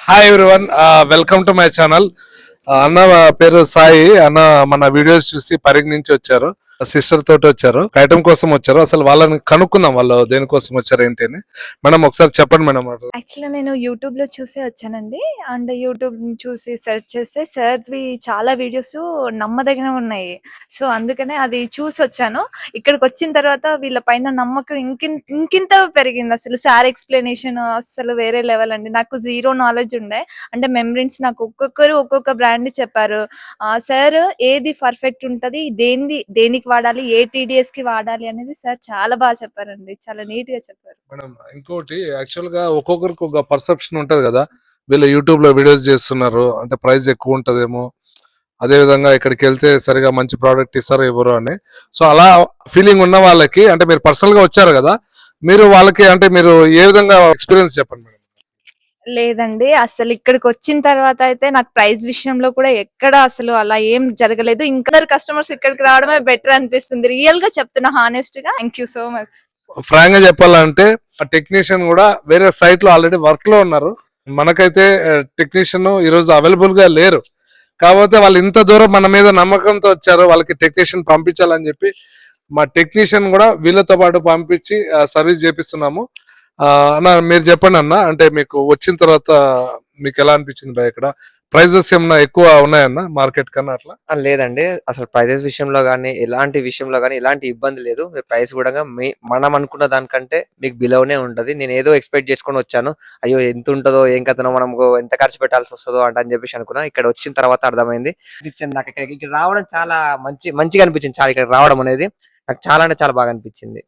Hi everyone, welcome to my channel. అన్న పేరు సాయి. అన్న మన వీడియోస్ చూసి పరిగి నుంచి వచ్చారు, సిస్టర్ తోటి వచ్చారు, ఐటమ్ కోసం వచ్చారు. అసలు వాళ్ళని కనుక్కుందాం, వాళ్ళు దేనికోసం వచ్చారు ఏంటి అని. మేడం ఒకసారి చెప్పండి మేడం. యాక్చువల్‌గా నేను యూట్యూబ్‌లో చూసే వచ్చానండి. అండ్ యూట్యూబ్ చూసి సెర్చ్ చేస్తే సార్‌వి చాలా వీడియోస్ నమ్మదగినవి ఉన్నాయి. సో, అందుకనే అది చూసొచ్చాను. ఇక్కడికొచ్చిన తర్వాత వీళ్ళ పైన నమ్మకం ఇంకింత పెరిగింది. అసలు సార్ ఎక్స్‌ప్లనేషన్ అస్సలు వేరే లెవెల్ అండి. నాకు జీరో నాలెడ్జ్ ఉండే. అంటే మెమరీన్స్ నాకు ఒక్కొక్కరు ఒక్కొక్క బ్రాండ్ చెప్పారు. సార్ ఏది పర్ఫెక్ట్ ఉంటది, దేనికి వాడాలి, ఏ టీడీఎస్‌కి వాడాలి అనేది సార్ చాలా బాగా చెప్పారండి. చాలా నీట్‌గా చెప్పారు. మేడం ఇంకోటి, యాక్చువల్ గా ఒక్కొక్కరికి ఒక పర్సెప్షన్ ఉంటది కదా, వీళ్ళు యూట్యూబ్ లో వీడియోస్ చేస్తున్నారు అంటే ప్రైస్ ఎక్కువ ఉంటదేమో, అదే విధంగా ఇక్కడికి వెళ్తే సరిగా మంచి ప్రోడక్ట్ ఇస్తారో ఇవ్వరు అని. సో అలా ఫీలింగ్ ఉన్న వాళ్ళకి, అంటే మీరు పర్సనల్ గా వచ్చారు కదా, మీరు వాళ్ళకి అంటే మీరు ఏ విధంగా ఎక్స్పీరియన్స్ చెప్పండి మేడం. లేదండి. అసలు ఇక్కడికొచ్చిన తర్వాత అయితే నాకు ప్రైస్ విషయంలో కూడా ఎక్కడ అసలు అలా ఏం జరగలేదు. ఇంకా కస్టమర్స్ ఇక్కడికి రావడమే బెటర్ అనిపిస్తుంది. రియల్‌గా చెప్తున్నా హానెస్ట్‌గా. Thank you so much. ఫ్రాంక్ గా చెప్పాలంటే ఆ టెక్నీషియన్ కూడా వేరే సైట్ లో ఆల్రెడీ వర్క్ లో ఉన్నారు. మనకైతే టెక్నీషియన్ ఈ రోజు అవైలబుల్ గా లేరు. కాకపోతే వాళ్ళు ఇంత దూరం మన మీద నమ్మకంతో వచ్చారు, వాళ్ళకి టెక్నీషియన్ పంపించాలని చెప్పి మా టెక్నీషియన్ కూడా వీళ్ళతో పాటు పంపించి సర్వీస్ చేపిస్తున్నాము. అన్న మీరు చెప్పండి అన్న, అంటే మీకు వచ్చిన తర్వాత మీకు ఎలా అనిపించింది భయ? ఇక్కడ ప్రైజెస్ ఏమన్నా ఎక్కువ ఉన్నాయన్న మార్కెట్ కన్నా అట్లా? లేదండి. అసలు ప్రైజెస్ విషయంలో గాని, ఎలాంటి విషయంలో గాని ఎలాంటి ఇబ్బంది లేదు. మీరు ప్రైస్ గూడంగా మనం అనుకున్న దానికంటే మీకు బిలోనే ఉంటది. నేనేదో ఎక్స్‌పెక్ట్ చేసుకొని వచ్చాను. అయ్యో! ఎంతుంటదో, ఏం కథనో, మనము ఎంత ఖర్చు పెట్టాల్సొస్తదో అని చెప్పేసి అనుకున్నా. ఇక్కడ వచ్చిన తర్వాత అర్థమైంది. నాకు ఇక్కడ రావడం చాలా మంచిగా అనిపించింది. చాలా ఇక్కడికి రావడం అనేది నాకు చాలా అంటే చాలా బాగా అనిపించింది.